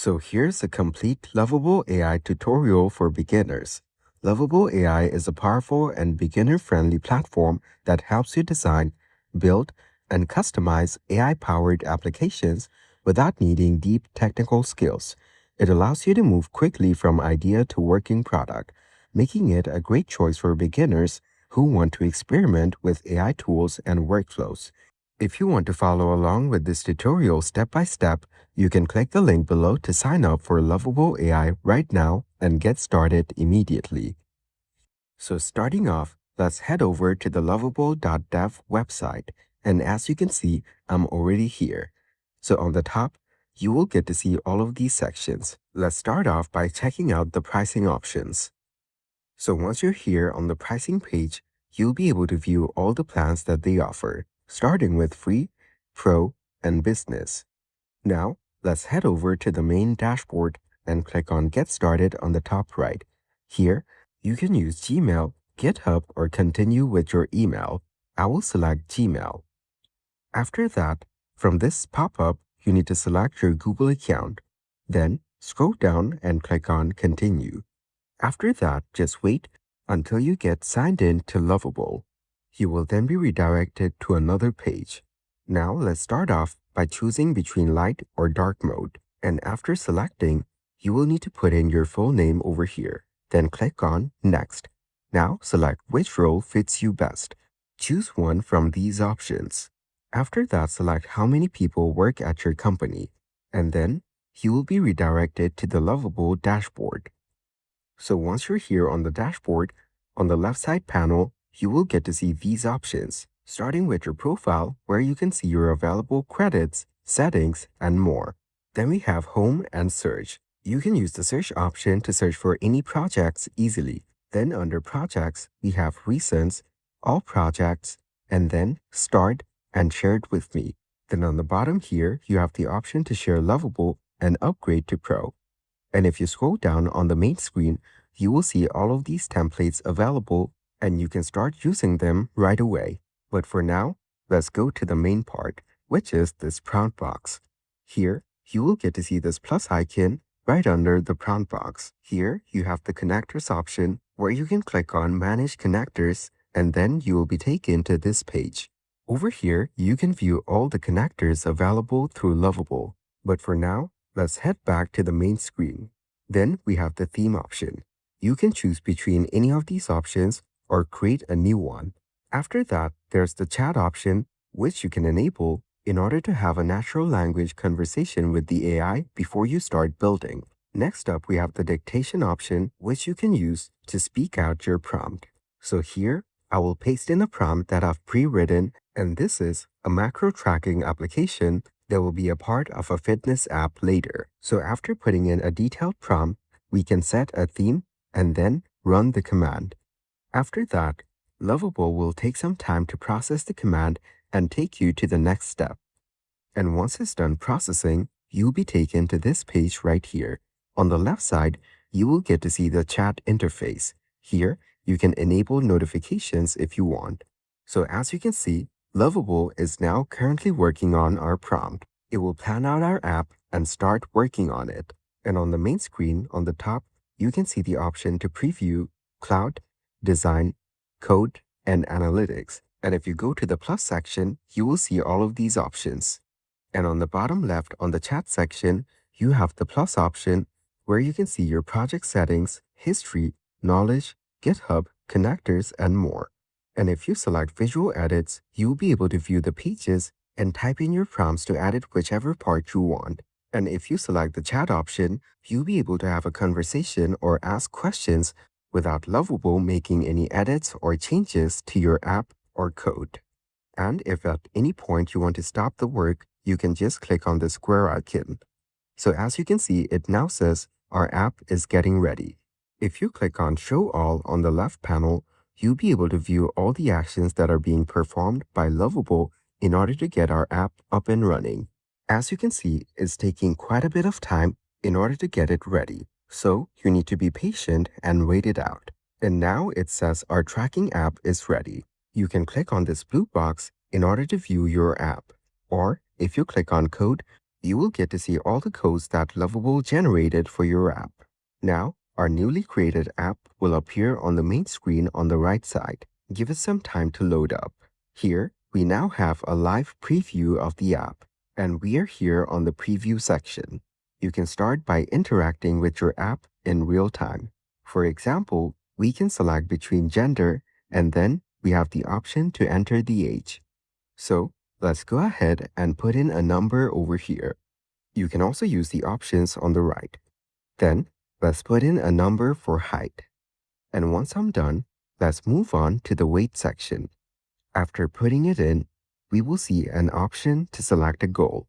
So here's a complete Lovable AI tutorial for beginners. Lovable AI is a powerful and beginner-friendly platform that helps you design, build, and customize AI-powered applications without needing deep technical skills. It allows you to move quickly from idea to working product, making it a great choice for beginners who want to experiment with AI tools and workflows. If you want to follow along with this tutorial step by step, you can click the link below to sign up for Lovable AI right now and get started immediately. So starting off, let's head over to the lovable.dev website, and as you can see, I'm already here. So on the top, you will get to see all of these sections. Let's start off by checking out the pricing options. So once you're here on the pricing page, you'll be able to view all the plans that they offer, starting with free, pro, and business. Now, let's head over to the main dashboard and click on Get Started on the top right. Here, you can use Gmail, GitHub, or continue with your email. I will select Gmail. After that, from this pop-up, you need to select your Google account. Then, scroll down and click on Continue. After that, just wait until you get signed in to Lovable. You will then be redirected to another page. Now let's start off by choosing between light or dark mode. And after selecting, you will need to put in your full name over here. Then click on Next. Now select which role fits you best. Choose one from these options. After that, select how many people work at your company. And then you will be redirected to the Lovable dashboard. So once you're here on the dashboard, on the left side panel, you will get to see these options, starting with your profile where you can see your available credits, settings, and more. Then we have Home and Search. You can use the search option to search for any projects easily. Then under Projects, we have Recents, All Projects, and then Start and Shared with Me. Then on the bottom here, you have the option to share Lovable and upgrade to Pro. And if you scroll down on the main screen, you will see all of these templates available and you can start using them right away. But for now, let's go to the main part, which is this prompt box. Here, you will get to see this plus icon right under the prompt box. Here, you have the connectors option where you can click on Manage Connectors and then you will be taken to this page. Over here, you can view all the connectors available through Lovable. But for now, let's head back to the main screen. Then we have the theme option. You can choose between any of these options or create a new one. After that, there's the chat option, which you can enable in order to have a natural language conversation with the AI before you start building. Next up, we have the dictation option, which you can use to speak out your prompt. So here, I will paste in a prompt that I've pre-written, and this is a macro tracking application that will be a part of a fitness app later. So after putting in a detailed prompt, we can set a theme and then run the command. After that, Lovable will take some time to process the command and take you to the next step. And once it's done processing, you'll be taken to this page right here. On the left side, you will get to see the chat interface. Here, you can enable notifications if you want. So as you can see, Lovable is now currently working on our prompt. It will plan out our app and start working on it. And on the main screen on the top, you can see the option to preview, cloud, design, code, and analytics. And if you go to the plus section, you will see all of these options. And on the bottom left on the chat section, you have the plus option where you can see your project settings, history, knowledge, GitHub, connectors, and more. And if you select visual edits, you'll be able to view the pages and type in your prompts to edit whichever part you want. And if you select the chat option, you'll be able to have a conversation or ask questions without Lovable making any edits or changes to your app or code. And if at any point you want to stop the work, you can just click on the square icon. So as you can see, it now says our app is getting ready. If you click on Show All on the left panel, you'll be able to view all the actions that are being performed by Lovable in order to get our app up and running. As you can see, it's taking quite a bit of time in order to get it ready. So you need to be patient and wait it out. And now it says our tracking app is ready. You can click on this blue box in order to view your app. Or if you click on Code, you will get to see all the codes that Lovable generated for your app. Now, our newly created app will appear on the main screen on the right side. Give it some time to load up. Here, we now have a live preview of the app, and we are here on the preview section. You can start by interacting with your app in real time. For example, we can select between gender, and then we have the option to enter the age. So, let's go ahead and put in a number over here. You can also use the options on the right. Then, let's put in a number for height. And once I'm done, let's move on to the weight section. After putting it in, we will see an option to select a goal.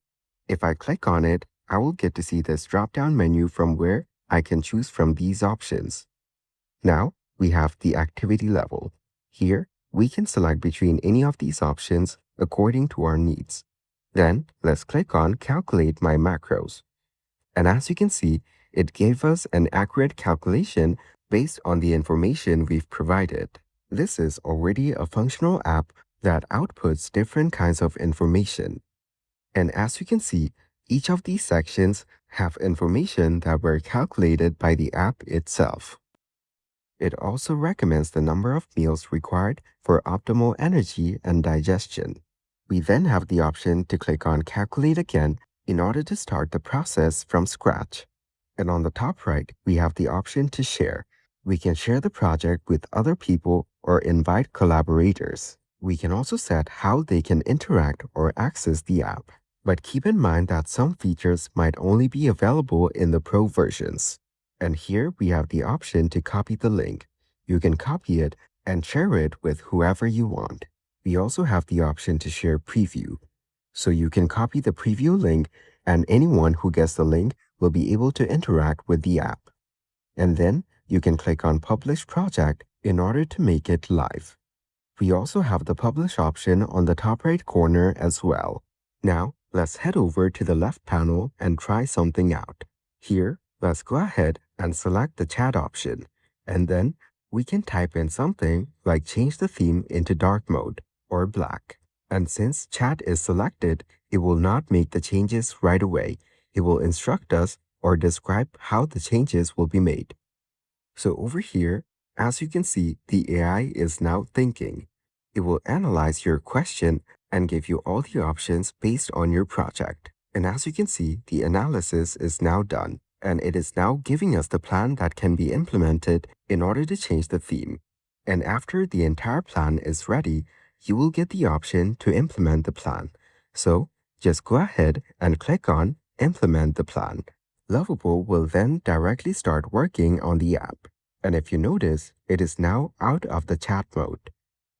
If I click on it, I will get to see this drop-down menu from where I can choose from these options. Now, we have the activity level. Here, we can select between any of these options according to our needs. Then, let's click on Calculate My Macros. And as you can see, it gave us an accurate calculation based on the information we've provided. This is already a functional app that outputs different kinds of information. And as you can see, each of these sections have information that were calculated by the app itself. It also recommends the number of meals required for optimal energy and digestion. We then have the option to click on Calculate Again in order to start the process from scratch. And on the top right, we have the option to share. We can share the project with other people or invite collaborators. We can also set how they can interact or access the app. But keep in mind that some features might only be available in the Pro versions. And here we have the option to copy the link. You can copy it and share it with whoever you want. We also have the option to share preview. So you can copy the preview link and anyone who gets the link will be able to interact with the app. And then you can click on Publish Project in order to make it live. We also have the Publish option on the top right corner as well. Now, let's head over to the left panel and try something out. Here, let's go ahead and select the chat option. And then we can type in something like change the theme into dark mode or black. And since chat is selected, it will not make the changes right away. It will instruct us or describe how the changes will be made. So over here, as you can see, the AI is now thinking. It will analyze your question and give you all the options based on your project. And as you can see, the analysis is now done, and it is now giving us the plan that can be implemented in order to change the theme. And after the entire plan is ready, you will get the option to implement the plan. So just go ahead and click on Implement the Plan. Lovable will then directly start working on the app. And if you notice, it is now out of the chat mode.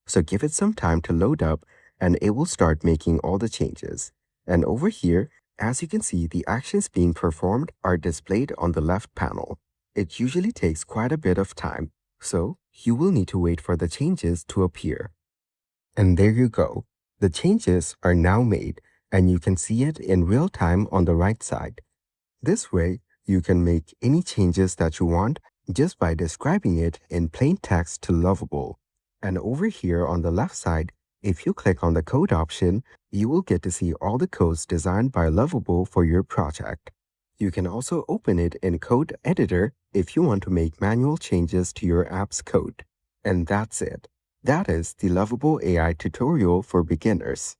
So give it some time to load up and it will start making all the changes. And over here, as you can see, the actions being performed are displayed on the left panel. It usually takes quite a bit of time, so you will need to wait for the changes to appear. And there you go. The changes are now made, and you can see it in real time on the right side. This way, you can make any changes that you want just by describing it in plain text to Lovable. And over here on the left side, if you click on the code option, you will get to see all the codes designed by Lovable for your project. You can also open it in Code Editor if you want to make manual changes to your app's code. And that's it. That is the Lovable AI tutorial for beginners.